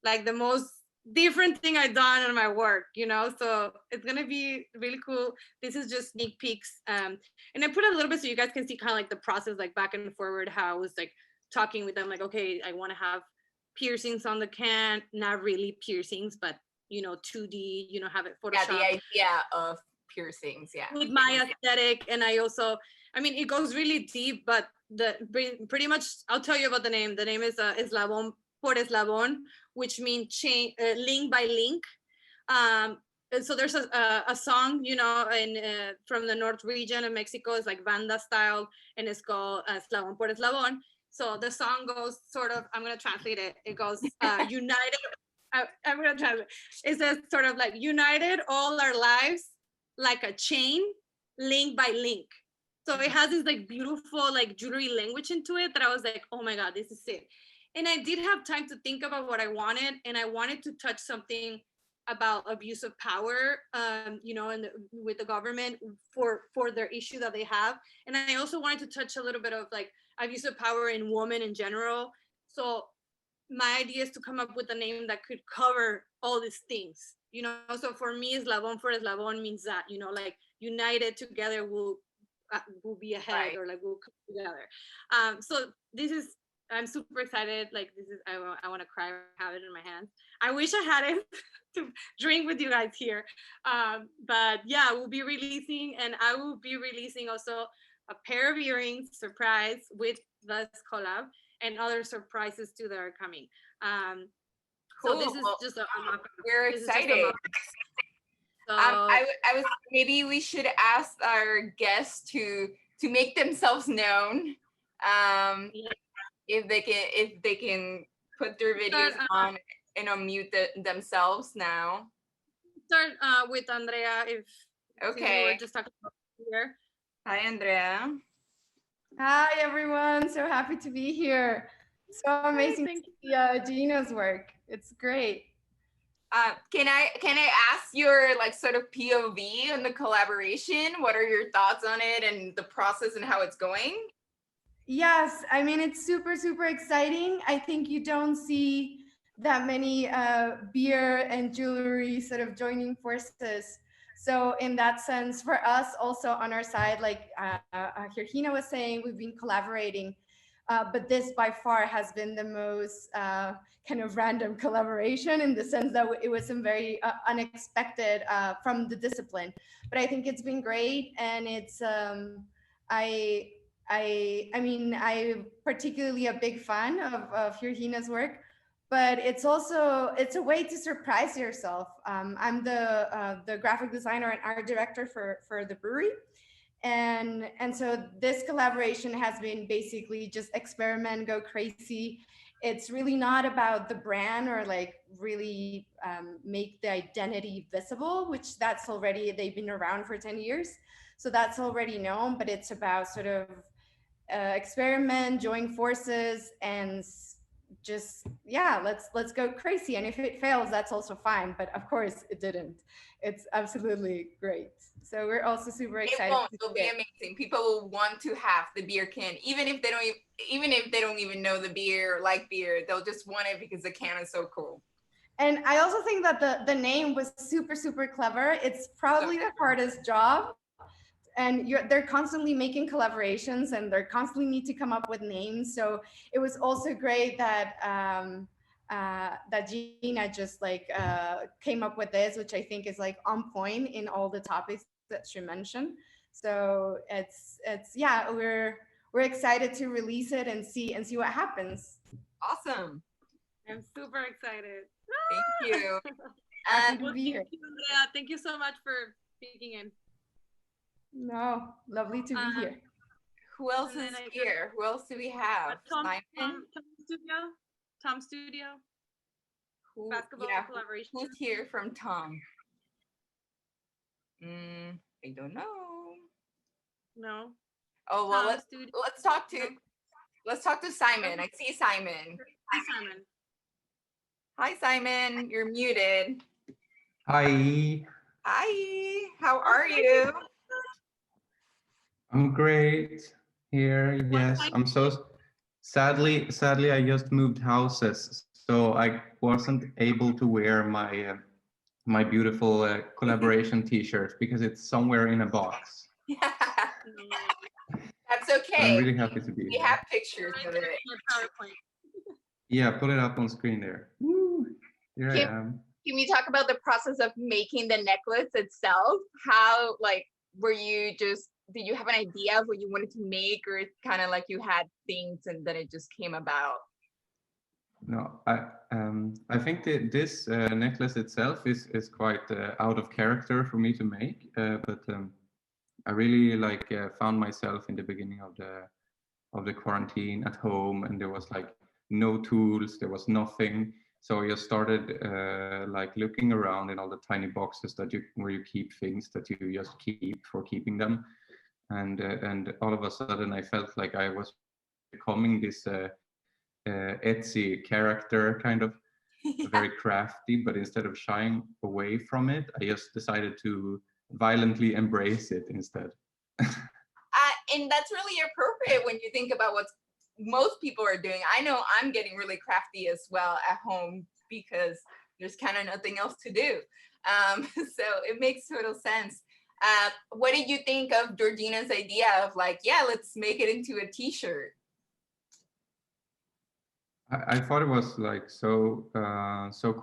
like the most different thing I've done in my work, you know, so it's gonna be really cool. This is just sneak peeks, and I put a little bit so you guys can see kind of like the process, like back and forward, how I was like talking with them, like, okay, I want to have piercings on the can, not really piercings, but you know, 2D, you know, have it photoshopped. Yeah, the idea of piercings, yeah, with my aesthetic. And I also, I mean, it goes really deep, but pretty much, I'll tell you about the name. The name is Eslabon por Eslabon, which means chain, link by link. So there's a song, you know, in from the north region of Mexico. It's like banda style, and it's called Eslabon por Eslabon. So the song goes sort of, I'm gonna translate it. It goes united. I'm gonna translate. It says sort of like united all our lives like a chain, link by link. So it has this like beautiful like jewelry language into it that I was like, oh my god, this is it. And I did have time to think about what I wanted, and I wanted to touch something about abuse of power, you know, and with the government for their issue that they have. And I also wanted to touch a little bit of like abuse of power in women in general. So my idea is to come up with a name that could cover all these things, you know, so for me, Eslabon for Eslabon means that, you know, like united together we'll be ahead, Right. or like we'll come together. So this is, I'm super excited. Like this is, I want to cry, have it in my hands. I wish I had it to drink with you guys here. But yeah, we'll be releasing, and I will be releasing also a pair of earrings surprise with this collab, and other surprises too that are coming. Um, so Cool. this is Well, just a mock-up. we're This is just a excited. mock-up. So I was maybe we should ask our guests to make themselves known. yeah, If they can put their videos start on and unmute themselves now. start with Andrea, if since we were Okay. just talking about here. Hi, Andrea. Hi, everyone. So happy to be here. So amazing to Thank see Gina's work. It's great. Can I ask your like sort of POV on the collaboration? What are your thoughts on it and the process and how it's going? Yes, I mean, it's super, super exciting. I think you don't see that many beer and jewelry sort of joining forces. So in that sense, for us also on our side, like Georgina was saying, we've been collaborating, but this by far has been the most kind of random collaboration, in the sense that it was some very unexpected from the discipline. But I think it's been great, and it's I I mean, I'm particularly a big fan of Georgina's work, but it's a way to surprise yourself. I'm the graphic designer and art director for the brewery, and so this collaboration has been basically just experiment, go crazy. It's really not about the brand, or like really make the identity visible, which that's already, they've been around for 10 years, so that's already known. But it's about sort of experiment, join forces, and just, yeah, let's go crazy. And if it fails, that's also fine. But of course, it didn't. It's absolutely great. So we're also super It excited. won't. It'll be amazing. People will want to have the beer can, even if they don't even know the beer or like beer. They'll just want it because the can is so cool. And I also think that the name was super, super clever. It's probably the hardest job. And they're constantly making collaborations, and they're constantly need to come up with names. So it was also great that that Gina just like came up with this, which I think is like on point in all the topics that she mentioned. So it's yeah, we're excited to release it and see what happens. Awesome. I'm super excited. Thank you. Happy to Well, be thank here. you, Andrea. Thank you so much for speaking in. No, lovely to be here. Who else And is then here? Who else do we have? Simon? Tom Studio, Who, basketball yeah, collaboration. who's here from Tom? I don't know. No. Oh well, Tom Studio. let's talk to Simon. I see Simon. Hi, Simon. Hi, Simon. You're muted. Hi, Hi. How are you? I'm great here. Yes, I'm so sadly I just moved houses, so I wasn't able to wear my my beautiful collaboration T-shirt because it's somewhere in a box. That's I'm okay. really happy to be We here. have pictures of it. PowerPoint. Yeah, put it up on screen there. Woo! Here I am. Can we talk about the process of making the necklace itself? How, like, were you just, did you have an idea of what you wanted to make, or it's kind of like you had things and then it just came about? No, I think that this necklace itself is quite out of character for me to make, but I really like found myself in the beginning of the quarantine at home, and there was like no tools, there was nothing. So I just started like looking around in all the tiny boxes that where you keep things that you just keep for keeping them, and all of a sudden I felt like I was becoming this Etsy character, kind of very crafty, but instead of shying away from it, I just decided to violently embrace it instead. And that's really appropriate when you think about what most people are doing. I know I'm getting really crafty as well at home because there's kind of nothing else to do. So it makes total sense. What did you think of Georgina's idea of like, yeah, let's make it into a t-shirt? I thought it was like so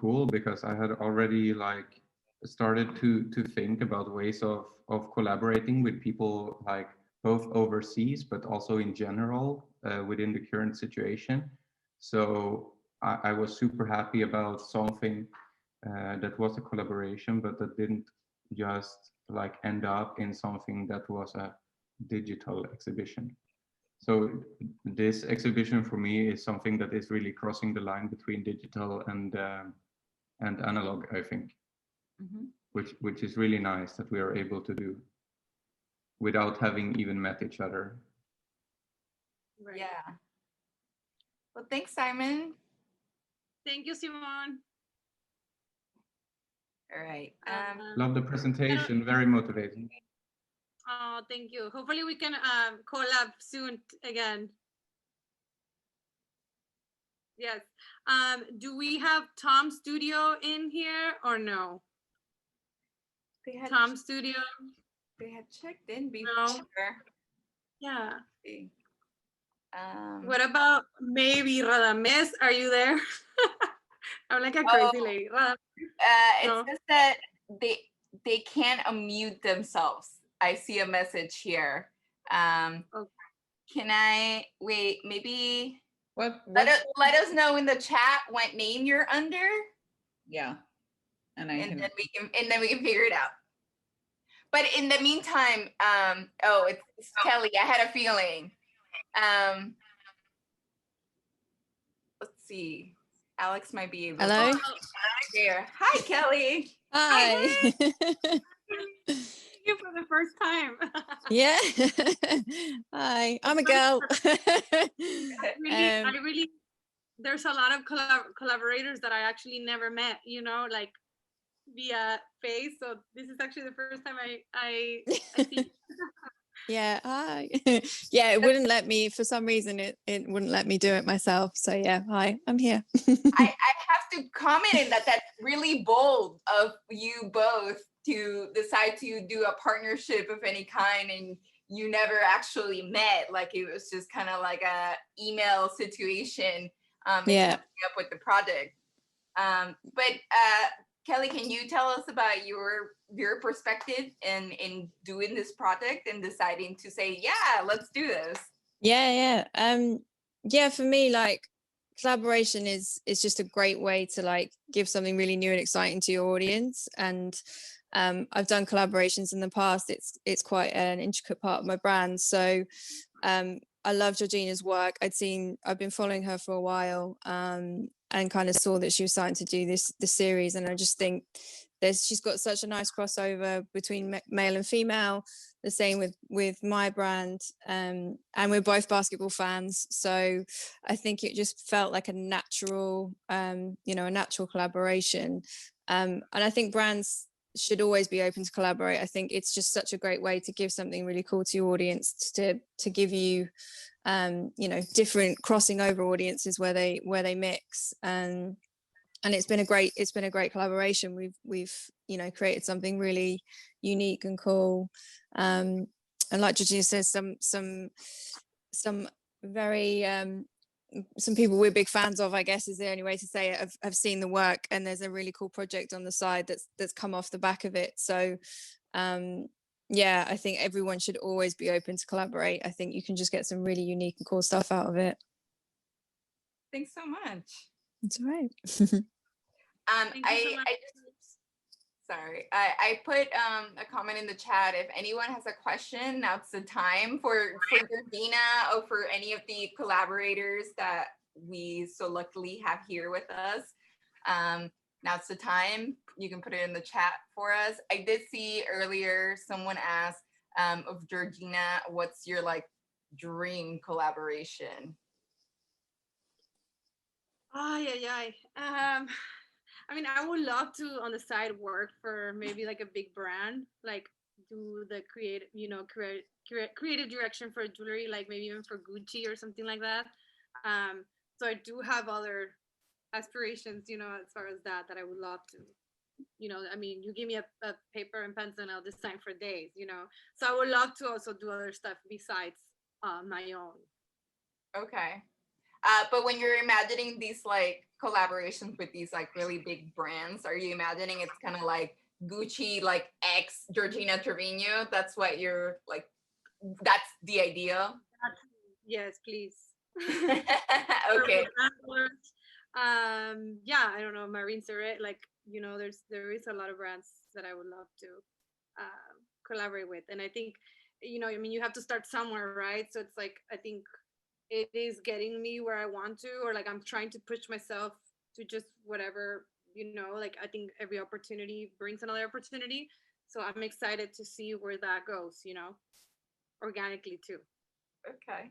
cool because I had already like started to think about ways of collaborating with people like both overseas but also in general within the current situation. So I was super happy about something that was a collaboration, but that didn't just like end up in something that was a digital exhibition. So this exhibition for me is something that is really crossing the line between digital and analog, I think, which is really nice that we are able to do without having even met each other. Right. Yeah. Well, thanks, Simon. Thank you, Simon. All right. Love the presentation, very motivating. Oh, thank you. Hopefully we can collab soon again. Yes. Do we have Tom Studio in here or no? Tom Studio? They had checked in before. No. Yeah. See. What about maybe Radames? Are you there? I'm like a crazy lady. It says that they can't unmute themselves. I see a message here. Okay. Can I wait? Maybe What? let us know in the chat what name you're under. Yeah, and then we can figure it out. But in the meantime, oh, it's Kelly. I had a feeling. Let's see. Alex might be able. Hello. There. Hi, Kelly. Hi. You for the first time. Yeah. Hi. I'm a girl. I really, there's a lot of collaborators that I actually never met, you know, like via face. So this is actually the first time I see. Yeah. Hi. Yeah. It wouldn't let me, for some reason, it wouldn't let me do it myself. So yeah. Hi. I'm here. I have to comment in that's really bold of you both to decide to do a partnership of any kind, and you never actually met. Like it was just kind of like a email situation. Yeah. Coming up with the project. But Kelly, can you tell us about your perspective in doing this project and deciding to say, yeah, let's do this? Yeah. Yeah. For me, like, collaboration is just a great way to like give something really new and exciting to your audience. And I've done collaborations in the past. It's quite an intricate part of my brand. So I love Georgina's work. I've been following her for a while, and kind of saw that she was starting to do this series. And I just think she's got such a nice crossover between male and female. The same with my brand, and we're both basketball fans, so I think it just felt like a natural collaboration. And I think brands should always be open to collaborate. I think it's just such a great way to give something really cool to your audience, to give you different crossing over audiences where they mix. And it's been a great collaboration. We've created something really unique and cool. And like Georgina says, some very some people we're big fans of, I guess is the only way to say it, have seen the work, and there's a really cool project on the side that's come off the back of it. So yeah, I think everyone should always be open to collaborate. I think you can just get some really unique and cool stuff out of it. Thanks so much. It's all right. I put a comment in the chat. If anyone has a question, now's the time for Georgina or for any of the collaborators that we so luckily have here with us. Now's the time. You can put it in the chat for us. I did see earlier someone asked of Georgina, what's your like dream collaboration? I mean, I would love to on the side work for maybe like a big brand, like do the creative direction for jewelry, like maybe even for Gucci or something like that. So I do have other aspirations, as far as that I would love to you know, I mean, you give me a paper and pencil and I'll design for days, you know. So I would love to also do other stuff besides my own. Okay. But when you're imagining these like collaborations with these like really big brands, are you imagining it's kind of like Gucci, like X Georgina Trevino? That's what you're like, that's the idea? Yes, please. Okay. Yeah, I don't know, Marine Serret, like, you know, there is a lot of brands that I would love to collaborate with. And I think, you know, I mean, you have to start somewhere, right? So it's like, I think it is getting me where I want to, or like I'm trying to push myself to just whatever, you know, like I think every opportunity brings another opportunity. So I'm excited to see where that goes, you know, organically too. Okay.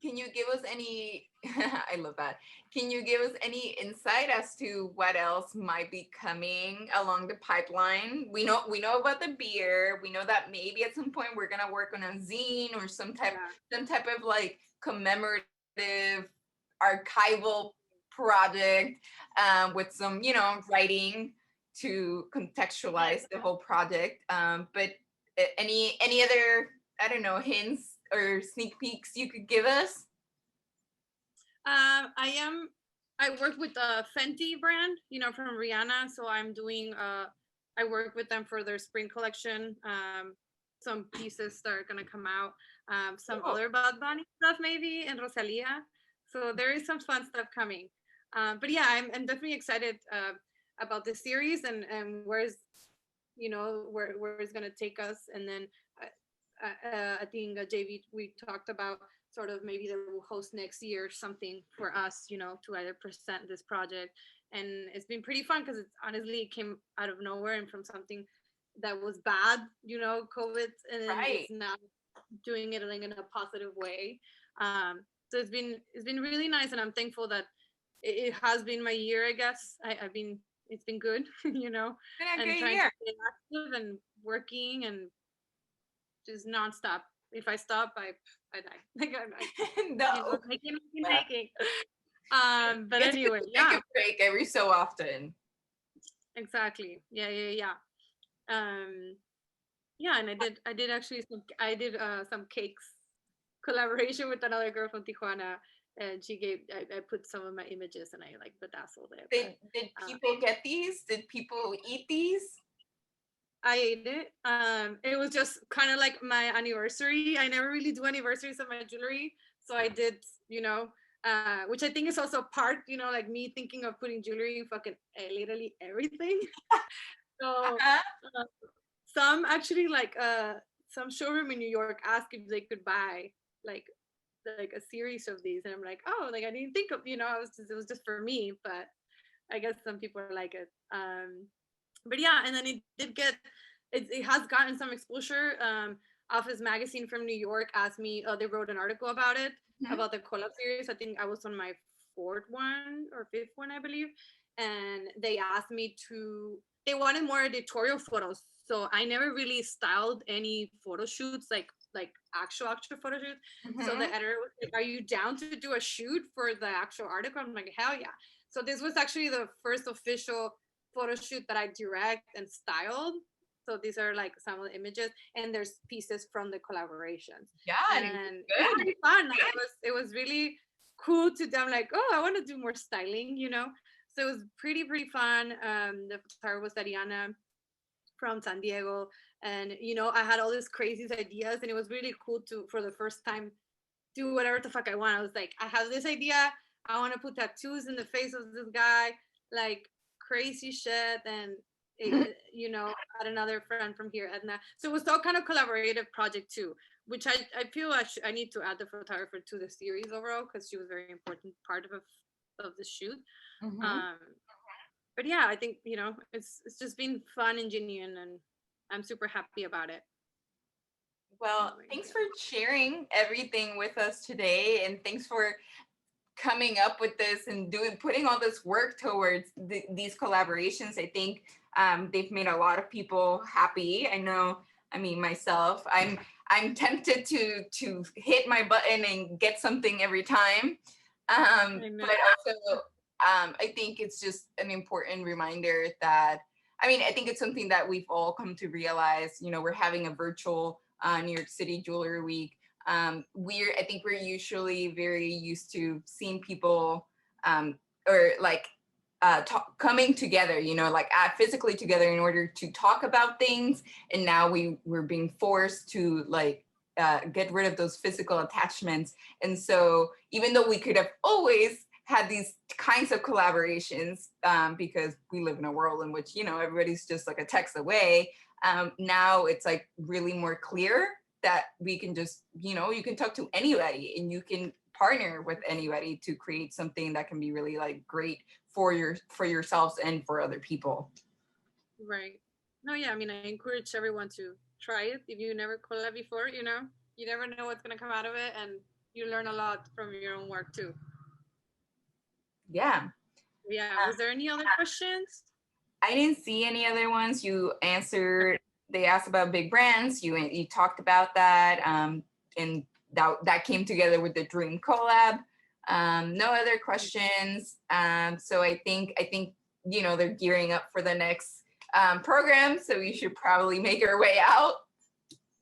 Can you give us any, I love that. Can you give us any insight as to what else might be coming along the pipeline? We know about the beer. We know that maybe at some point we're gonna work on a zine or some type of like commemorative archival project with some, you know, writing to contextualize the whole project. But any other, I don't know, hints or sneak peeks you could give us? I work with the Fenty brand, you know, from Rihanna. So I'm doing I work with them for their spring collection. Some pieces that are gonna come out. Some other Bad Bunny stuff maybe, and Rosalia. So there is some fun stuff coming. But yeah, I'm definitely excited about the series and where's, you know, where it's gonna take us. And then I think JV, we talked about sort of maybe they will host next year something for us, you know, to either present this project. And it's been pretty fun because it's honestly it came out of nowhere and from something that was bad, you know, COVID, and then it's now doing it like in a positive way. So it's been really nice, and I'm thankful that it has been my year. I guess it's been good, you know, and trying to stay active and working and just nonstop. If I stop, I die. Like No, making. But it's anyway, good to take a break every so often. Exactly. Yeah. Yeah, and I did actually some cakes collaboration with another girl from Tijuana, and I put some of my images and I like bedazzled it. Did people get these? Did people eat these? I ate it. It was just kind of like my anniversary. I never really do anniversaries of my jewelry, so I did, you know, which I think is also part, you know, like me thinking of putting jewelry in fucking literally everything. So some actually like some showroom in New York asked if they could buy like a series of these, and I'm like, oh, like I didn't think of, you know, it was just for me, but I guess some people like it. But yeah, and then it has gotten some exposure. Office Magazine from New York asked me, they wrote an article about it, about the collab series. I think I was on my 4th one or 5th one, I believe. And they asked me they wanted more editorial photos. So I never really styled any photo shoots, like actual photo shoots. So the editor was like, are you down to do a shoot for the actual article? I'm like, hell yeah. So this was actually the first official photo shoot that I direct and styled. So these are like some of the images, and there's pieces from the collaborations. Yeah, and it was really fun. Like, it was really cool to them. Like, oh, I want to do more styling, you know. So it was pretty fun. The photographer was Ariana from San Diego, and you know, I had all these crazy ideas, and it was really cool to, for the first time, do whatever the fuck I want. I was like, I have this idea. I want to put tattoos in the face of this guy, like crazy shit. And you know, I had another friend from here, Edna. So it was all kind of collaborative project too, which I feel I need to add the photographer to the series overall, because she was a very important part of the shoot. But yeah, I think, you know, it's just been fun and genuine, and I'm super happy about it. Well, thanks for sharing everything with us today, and thanks for coming up with this and putting all this work towards these collaborations. I think they've made a lot of people happy. I know, I mean, myself, I'm tempted to hit my button and get something every time. But also I think it's just an important reminder that, I mean, I think it's something that we've all come to realize. You know, we're having a virtual New York City Jewelry Week. I think we're usually very used to seeing people or like coming together, you know, like physically together in order to talk about things. And now we're being forced to like get rid of those physical attachments. And so even though we could have always had these kinds of collaborations because we live in a world in which, you know, everybody's just like a text away, now it's like really more clear that we can just, you know, you can talk to anybody and you can partner with anybody to create something that can be really like great for yourselves and for other people. Right. No, yeah, I mean, I encourage everyone to try it. If you never collab before, you know, you never know what's going to come out of it, and you learn a lot from your own work too. Yeah. Yeah. Was there any other questions? I didn't see any other ones. You answered, they asked about big brands. You talked about that. And that came together with the Dream collab. No other questions. So I think, you know, they're gearing up for the next program. So we should probably make our way out.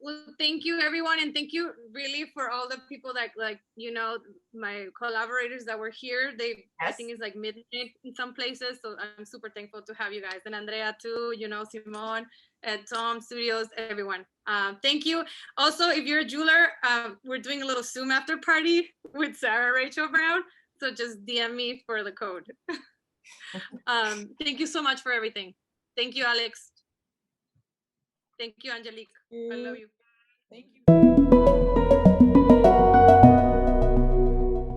Well, thank you everyone. And thank you really for all the people that, like, you know, my collaborators that were here. Yes. I think it's like midnight in some places. So I'm super thankful to have you guys, and Andrea too, you know, Simone, Tom Studios, everyone. Thank you. Also, if you're a jeweler, we're doing a little Zoom after party with Sarah Rachel Brown. So just DM me for the code. Thank you so much for everything. Thank you, Alex. Thank you, Angelik. I love you. Thank you.